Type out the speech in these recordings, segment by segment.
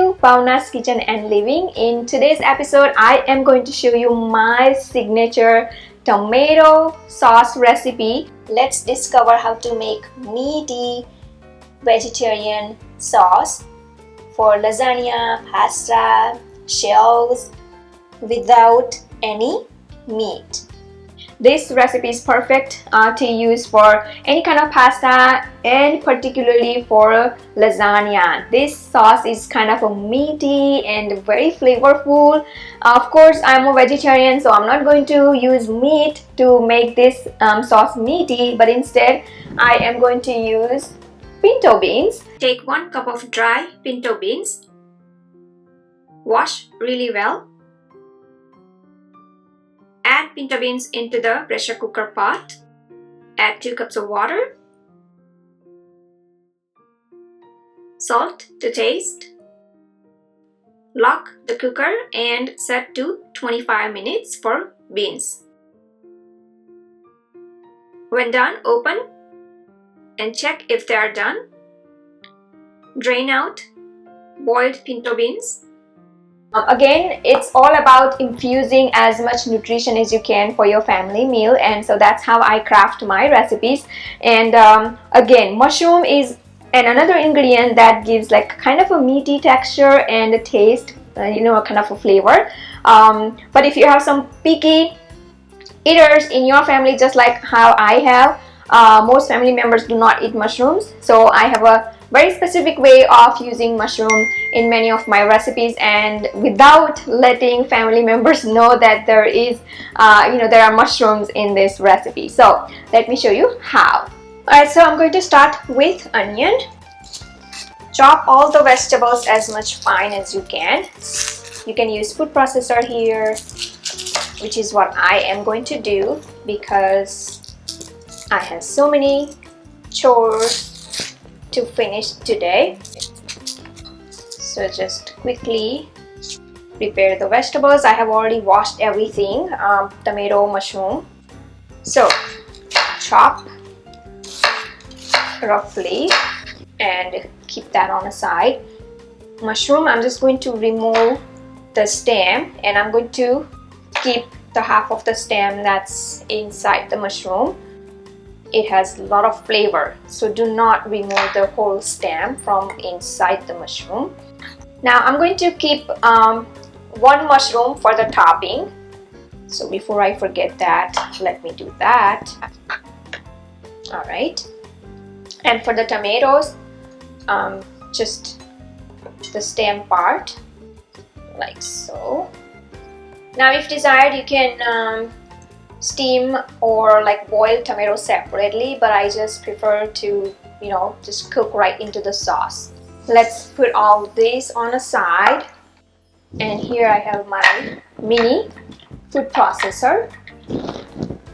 to Pauna's Kitchen and Living. In today's episode, I am going to show you my signature tomato sauce recipe. Let's discover how to make meaty vegetarian sauce for lasagna, pasta, shells without any meat. This recipe is perfect to use for any kind of pasta and particularly for lasagna. This sauce is kind of a meaty and very flavorful. Of course, I'm a vegetarian, so I'm not going to use meat to make this sauce meaty, but instead I am going to use pinto beans. Take 1 cup of dry pinto beans. Wash really well. Add pinto beans into the pressure cooker pot. Add 2 cups of water. Salt to taste. Lock the cooker and set to 25 minutes for beans. When done, open and check if they are done. Drain out boiled pinto beans. Again, it's all about infusing as much nutrition as you can for your family meal, and so that's how I craft my recipes. And again, mushroom is another ingredient that gives like kind of a meaty texture and a taste, kind of a flavor. But if you have some picky eaters in your family, just like how I have, most family members do not eat mushrooms, so I have a very specific way of using mushroom in many of my recipes, and without letting family members know that there is there are mushrooms in this recipe. So let me show you how. Alright, so I'm going to start with onion. Chop all the vegetables as much fine as you can. You can use food processor here, which is what I am going to do because I have so many chores to finish today. So just quickly prepare the vegetables. I have already washed everything, tomato, mushroom. So chop roughly and keep that on the side. Mushroom, I'm just going to remove the stem and I'm going to keep the half of the stem that's inside the mushroom. It has a lot of flavor, so do not remove the whole stem from inside the mushroom. Now I'm going to keep 1 mushroom for the topping. So before I forget that, let me do that. Alright. And for the tomatoes, just the stem part, like so. Now if desired, you can steam or like boil tomatoes separately, but I just prefer to just cook right into the sauce. Let's put all this on a side, and here I have my mini food processor.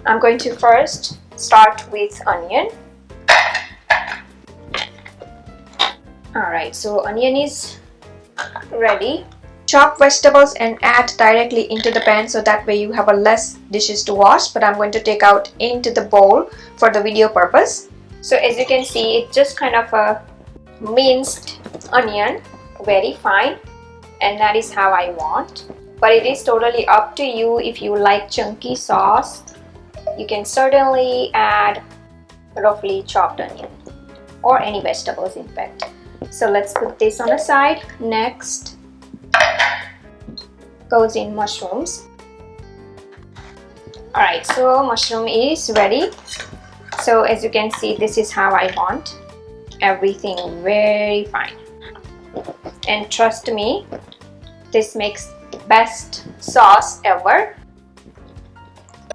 I'm going to first start with onion. Alright, so onion is ready. Chop vegetables and add directly into the pan, so that way you have a less dishes to wash, but I'm going to take out into the bowl for the video purpose. So as you can see, it's just kind of a minced onion, very fine, and that is how I want. But it is totally up to you. If you like chunky sauce, you can certainly add roughly chopped onion or any vegetables in fact. So let's put this on the side. Next goes in mushrooms. Alright, so mushroom is ready. So as you can see, this is how I want everything, very fine. And trust me, this makes the best sauce ever.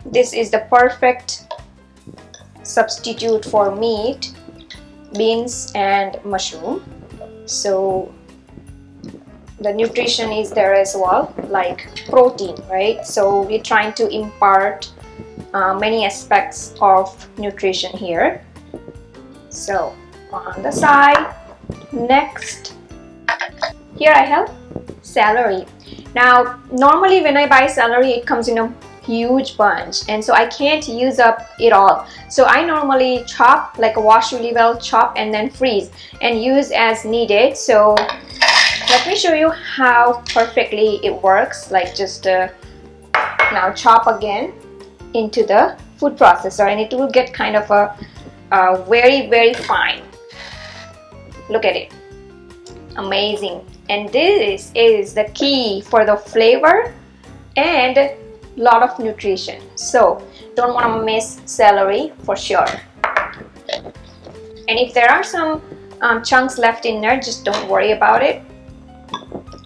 This is the perfect substitute for meat, beans and mushroom. So the nutrition is there as well, like protein, right? So we're trying to impart many aspects of nutrition here. So on the side, next, here I have celery. Now normally when I buy celery, it comes in a huge bunch, and so I can't use up it all. So I normally chop, like wash really well, chop and then freeze and use as needed. So Let me show you how perfectly it works. Like just now chop again into the food processor, and it will get kind of a very fine. Look at it, amazing. And this is the key for the flavor and a lot of nutrition. So don't want to miss celery for sure. And if there are some chunks left in there, just don't worry about it.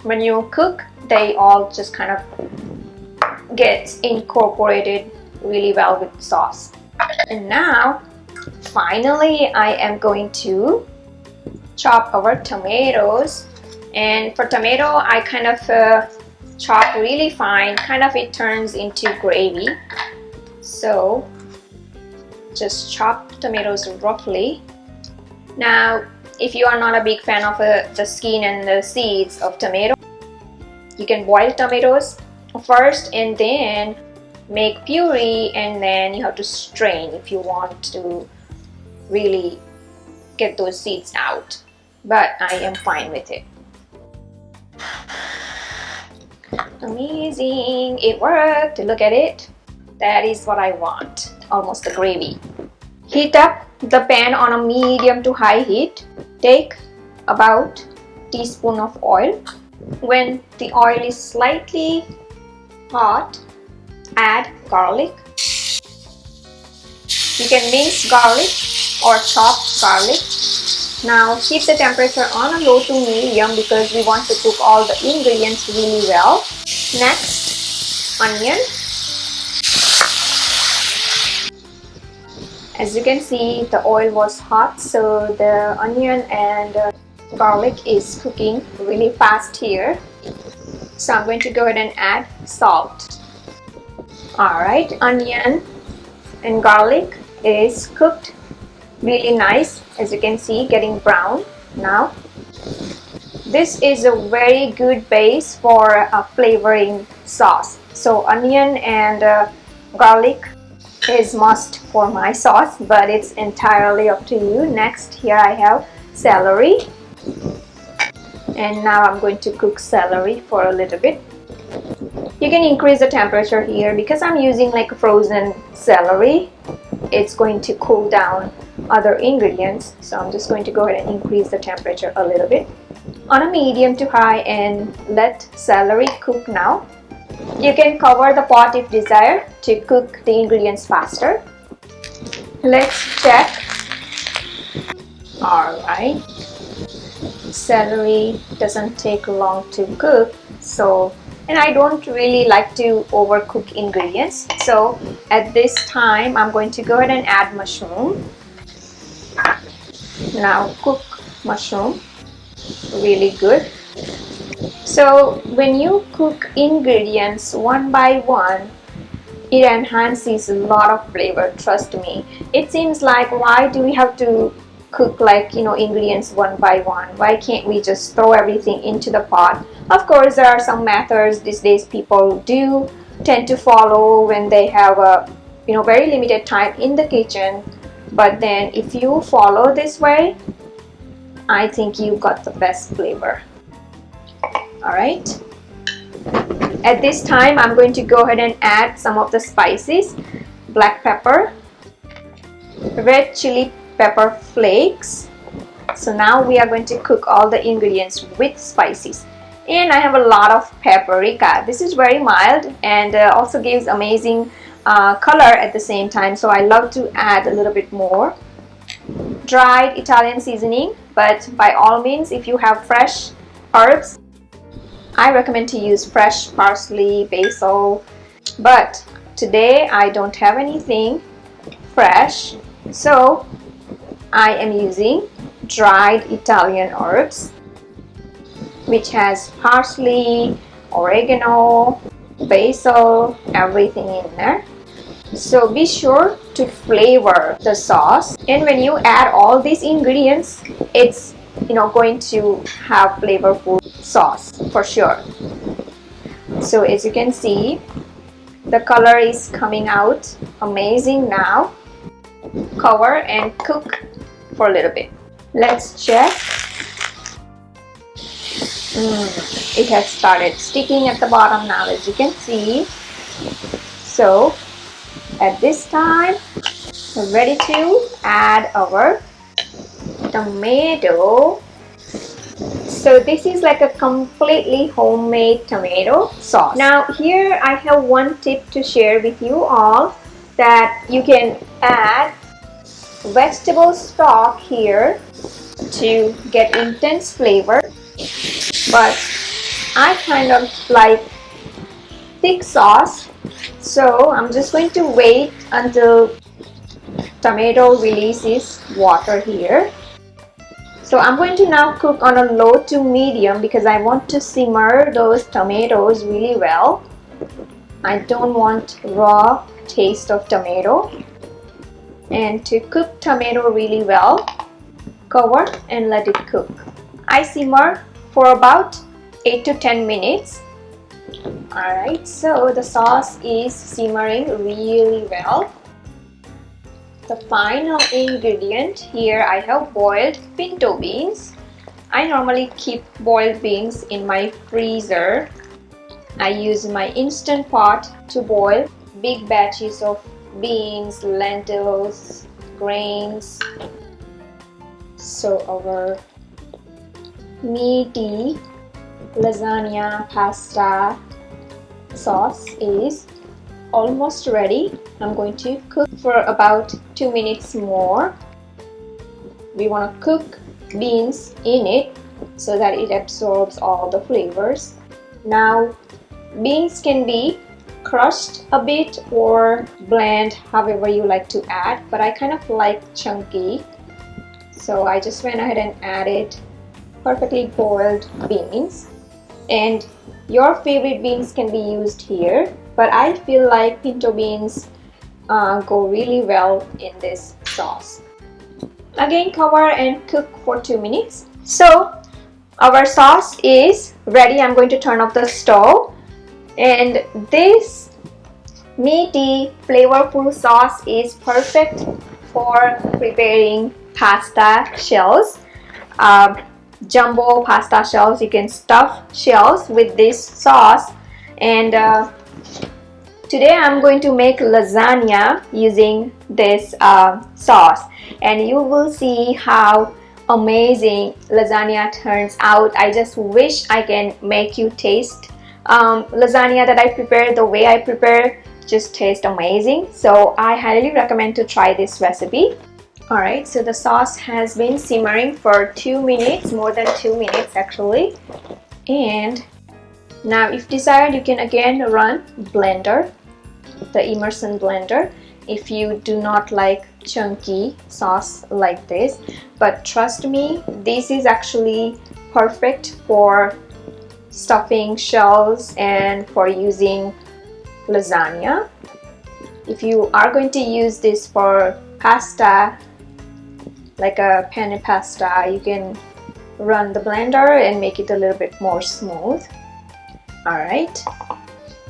When you cook, they all just kind of get incorporated really well with the sauce. And now finally I am going to chop our tomatoes. And for tomato, I kind of chop really fine, kind of it turns into gravy. So just chop tomatoes roughly. Now if you are not a big fan of the skin and the seeds of tomato, you can boil tomatoes first and then make puree, and then you have to strain if you want to really get those seeds out. But I am fine with it. Amazing, it worked. Look at it. That is what I want, almost a gravy. Heat up the pan on a medium to high heat. Take about a teaspoon of oil. When the oil is slightly hot, add garlic. You can mince garlic or chop garlic. Now keep the temperature on a low to medium because we want to cook all the ingredients really well. Next, onion. As you can see, the oil was hot, so the onion and garlic is cooking really fast here. So I'm going to go ahead and add salt. Alright, onion and garlic is cooked really nice, as you can see, getting brown now. This is a very good base for a flavoring sauce. So onion and garlic is must for my sauce, but it's entirely up to you. Next, here I have celery, and now I'm going to cook celery for a little bit. You can increase the temperature here because I'm using like frozen celery. It's going to cool down other ingredients, so I'm just going to go ahead and increase the temperature a little bit on a medium to high and let celery cook now. You can cover the pot if desired to cook the ingredients faster. Let's check. Alright, celery doesn't take long to cook, so, and I don't really like to overcook ingredients, so at this time I'm going to go ahead and add mushroom. Now cook mushroom really good. So when you cook ingredients one by one, it enhances a lot of flavor, trust me. It seems like, why do we have to cook like, you know, ingredients one by one? Why can't we just throw everything into the pot? Of course, there are some methods these days people do tend to follow when they have a, you know, very limited time in the kitchen. But then if you follow this way, I think you got the best flavor. Alright, at this time I'm going to go ahead and add some of the spices. Black pepper, red chili pepper flakes. So now we are going to cook all the ingredients with spices. And I have a lot of paprika. This is very mild and also gives amazing color at the same time, so I love to add a little bit more. Dried Italian seasoning, but by all means, if you have fresh herbs, I recommend to use fresh parsley, basil, but today I don't have anything fresh, so I am using dried Italian herbs, which has parsley, oregano, basil, everything in there. So be sure to flavor the sauce, and when you add all these ingredients, it's, you know, going to have flavorful sauce for sure. So as you can see, the color is coming out amazing now. Cover and cook for a little bit. Let's check. It has started sticking at the bottom now, as you can see. So at this time, we're ready to add our tomato. So this is like a completely homemade tomato sauce. Now here I have one tip to share with you all, that you can add vegetable stock here to get intense flavor, but I kind of like thick sauce, so I'm just going to wait until tomato releases water here. So I'm going to now cook on a low to medium because I want to simmer those tomatoes really well. I don't want raw taste of tomato. And to cook tomato really well, cover and let it cook. I simmer for about 8 to 10 minutes. Alright, so the sauce is simmering really well. The final ingredient here, I have boiled pinto beans. I normally keep boiled beans in my freezer. I use my Instant Pot to boil big batches of beans, lentils, grains. So our meaty lasagna pasta sauce is almost ready. I'm going to cook for about 2 minutes more. We want to cook beans in it so that it absorbs all the flavors. Now beans can be crushed a bit or blend, however you like to add, but I kind of like chunky, so I just went ahead and added perfectly boiled beans. And your favorite beans can be used here, but I feel like pinto beans go really well in this sauce. Again, cover and cook for 2 minutes. So our sauce is ready. I'm going to turn off the stove, and this meaty flavorful sauce is perfect for preparing pasta shells. Jumbo pasta shells. You can stuff shells with this sauce. And today I'm going to make lasagna using this sauce, and you will see how amazing lasagna turns out. I just wish I can make you taste lasagna that I prepare. The way I prepare just tastes amazing, so I highly recommend to try this recipe. Alright, so the sauce has been simmering for 2 minutes, more than 2 minutes actually. And now if desired, you can again run blender, the immersion blender, if you do not like chunky sauce like this. But trust me, this is actually perfect for stuffing shells and for using lasagna. If you are going to use this for pasta, like a penne pasta, you can run the blender and make it a little bit more smooth. Alright,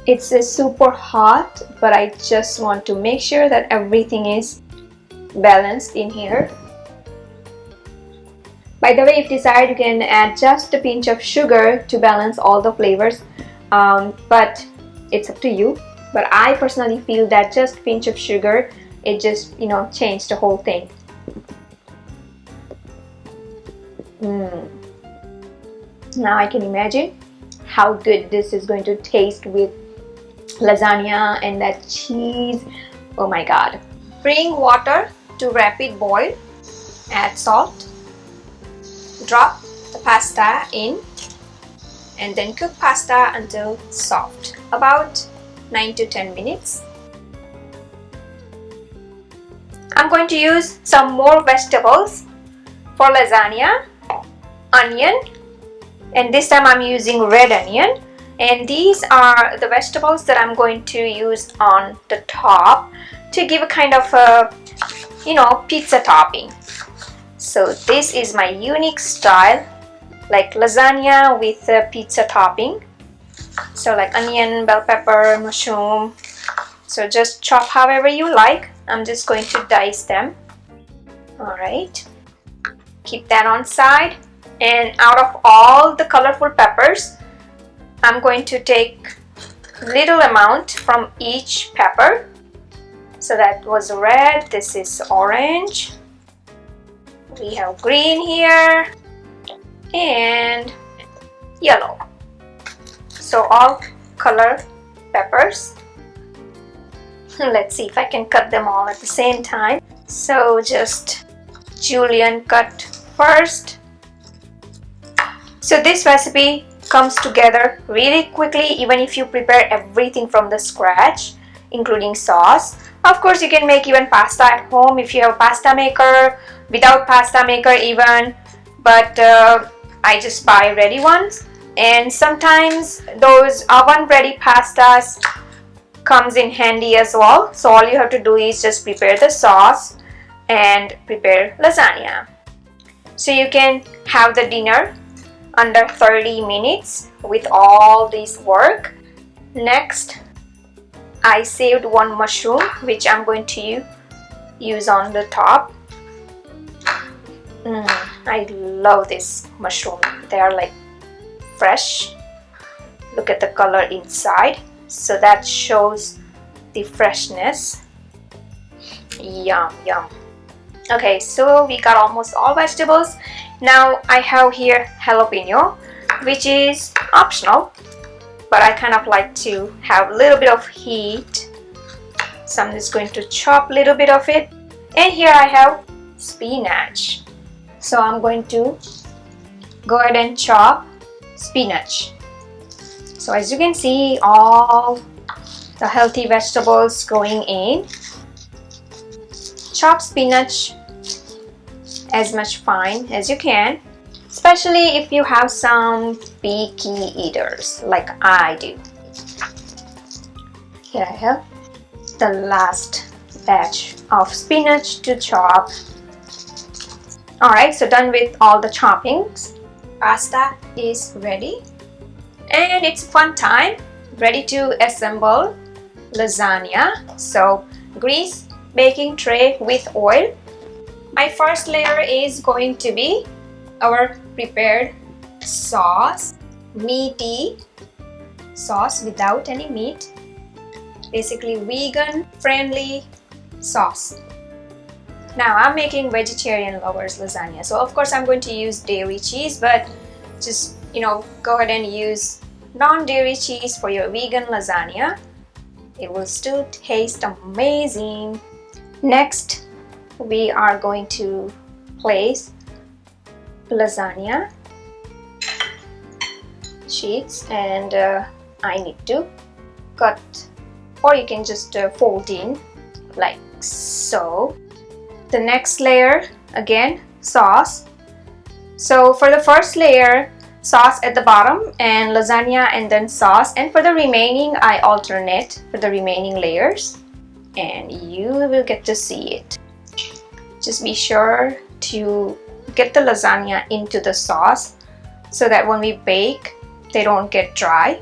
it's super hot, but I just want to make sure that everything is balanced in here. By the way, if desired, you can add just a pinch of sugar to balance all the flavors, but it's up to you. But I personally feel that just a pinch of sugar, it just, changed the whole thing. Now I can imagine how good this is going to taste with lasagna and that cheese. Oh my god. Bring water to rapid boil. Add salt. Drop the pasta in, and then cook pasta until soft, about 9 to 10 minutes. I'm going to use some more vegetables for lasagna. Onion, and this time I'm using red onion, and these are the vegetables that I'm going to use on the top to give a kind of a pizza topping. So this is my unique style, like lasagna with a pizza topping. So like onion, bell pepper, mushroom. So just chop however you like. I'm just going to dice them. Alright, keep that on side. And out of all the colorful peppers, I'm going to take little amount from each pepper. So that was red, this is orange, we have green here, and yellow. So all color peppers. Let's see if I can cut them all at the same time. So just julienne cut first. So this recipe comes together really quickly even if you prepare everything from the scratch, including sauce. Of course, you can make even pasta at home if you have a pasta maker, without pasta maker even, but I just buy ready ones. And sometimes those oven ready pastas comes in handy as well. So all you have to do is just prepare the sauce and prepare lasagna. So you can have the dinner under 30 minutes with all this work. Next, I saved one mushroom which I'm going to use on the top. I love this mushroom. They are like fresh. Look at the color inside. So that shows the freshness. Yum, yum. Okay, so we got almost all vegetables. Now I have here jalapeno, which is optional, but I kind of like to have a little bit of heat. So I'm just going to chop a little bit of it. And here I have spinach. So I'm going to go ahead and chop spinach. So as you can see, all the healthy vegetables going in. Chop spinach as much fine as you can, especially if you have some picky eaters like I do. Here I have the last batch of spinach to chop. Alright, so done with all the choppings. Pasta is ready. And it's fun time. Ready to assemble lasagna. So grease baking tray with oil. My first layer is going to be our prepared sauce. Meaty sauce without any meat. Basically vegan friendly sauce. Now I'm making vegetarian lovers lasagna. So of course I'm going to use dairy cheese, but just go ahead and use non-dairy cheese for your vegan lasagna. It will still taste amazing. Next, we are going to place lasagna sheets, and I need to cut, or you can just fold in like so. The next layer, again, sauce. So for the first layer, sauce at the bottom and lasagna and then sauce, and for the remaining I alternate for the remaining layers and you will get to see it. Just be sure to get the lasagna into the sauce so that when we bake they don't get dry.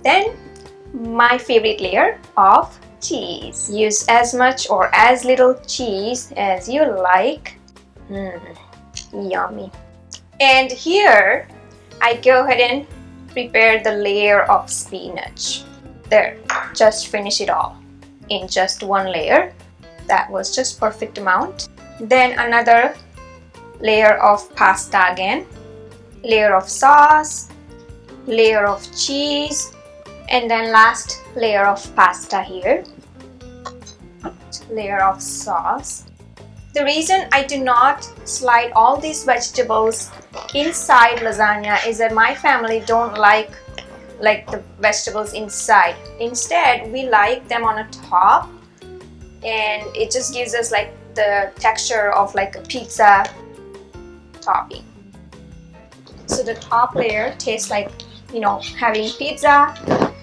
Then my favorite layer of cheese. Use as much or as little cheese as you like. Yummy. And here I go ahead and prepare the layer of spinach. There, just finish it all in just one layer. That was just perfect amount. Then another layer of pasta again, layer of sauce, layer of cheese, and then last layer of pasta here, layer of sauce. The reason I do not slide all these vegetables inside lasagna is that my family don't like the vegetables inside. Instead, we like them on a top, and it just gives us like the texture of like a pizza topping. So the top layer tastes like having pizza,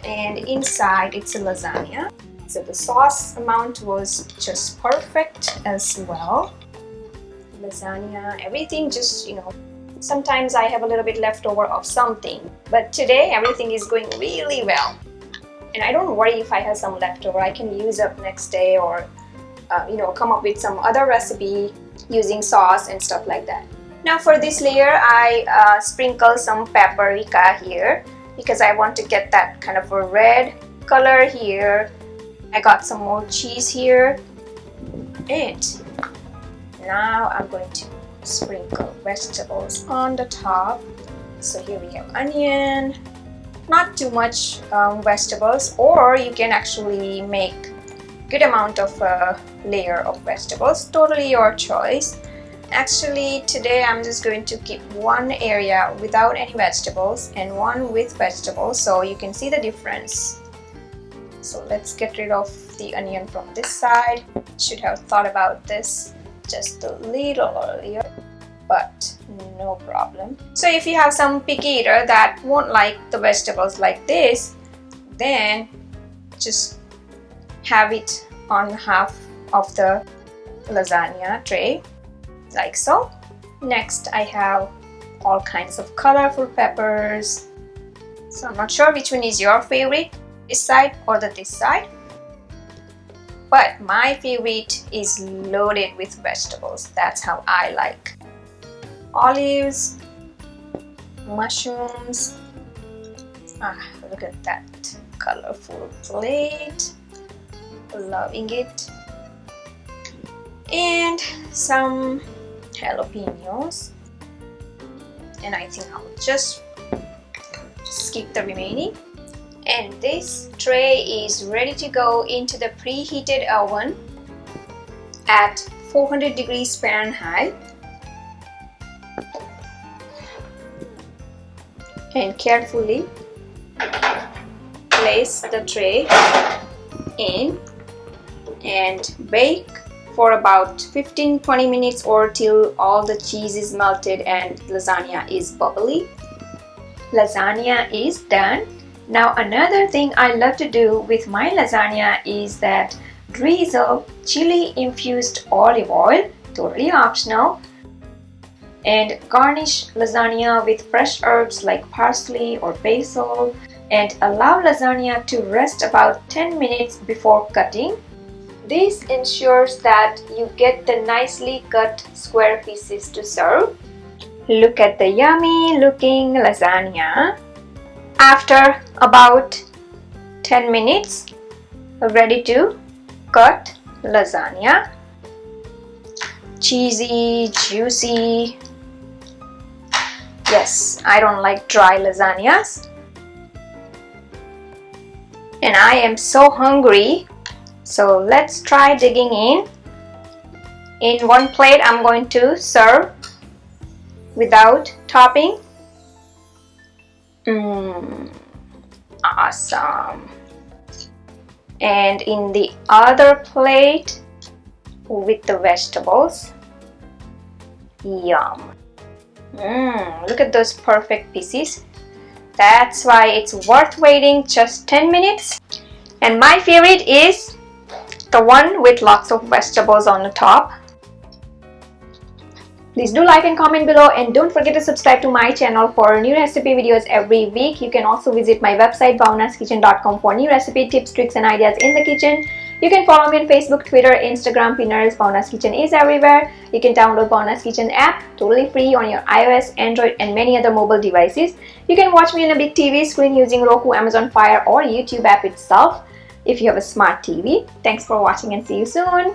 and inside it's a lasagna. So the sauce amount was just perfect as well. Lasagna, everything just sometimes I have a little bit left over of something, but today everything is going really well, and I don't worry if I have some leftover. I can use up next day, or come up with some other recipe using sauce and stuff like that. Now for this layer, I sprinkle some paprika here because I want to get that kind of a red color here. I got some more cheese here, and now I'm going to sprinkle vegetables on the top. So here we have onion, not too much vegetables, or you can actually make good amount of layer of vegetables, totally your choice. Actually today I'm just going to keep one area without any vegetables and one with vegetables, so you can see the difference. So let's get rid of the onion from this side. Should have thought about this just a little earlier, but no problem. So if you have some picky eater that won't like the vegetables like this, then just have it on half of the lasagna tray, like so. Next I have all kinds of colorful peppers. So I'm not sure which one is your favorite, this side or this side, but my favorite is loaded with vegetables. That's how I like. Olives, mushrooms. Look at that colorful plate, loving it. And some jalapenos, and I think I'll just skip the remaining. And this tray is ready to go into the preheated oven at 400 degrees Fahrenheit. And carefully place the tray in and bake for about 15-20 minutes or till all the cheese is melted and lasagna is bubbly. Lasagna is done. Now another thing I love to do with my lasagna is that drizzle chili infused olive oil, totally optional, and garnish lasagna with fresh herbs like parsley or basil, and allow lasagna to rest about 10 minutes before cutting. This ensures that you get the nicely cut square pieces to serve. Look at the yummy looking lasagna. After about 10 minutes, ready to cut lasagna. Cheesy, juicy. Yes, I don't like dry lasagnas. And I am so hungry, so let's try digging in. In one plate, I'm going to serve without topping. Awesome. And in the other plate with the vegetables. Yum. Look at those perfect pieces. That's why it's worth waiting just 10 minutes. And my favorite is the one with lots of vegetables on the top. Please do like and comment below, and don't forget to subscribe to my channel for new recipe videos every week. You can also visit my website bhavnaskitchen.com for new recipe tips, tricks and ideas in the kitchen. You can follow me on Facebook, Twitter, Instagram, Pinterest. Bhavna's Kitchen is everywhere. You can download Bhavna's Kitchen app totally free on your iOS, Android and many other mobile devices. You can watch me on a big TV screen using Roku, Amazon Fire or YouTube app itself if you have a smart TV. Thanks for watching and see you soon.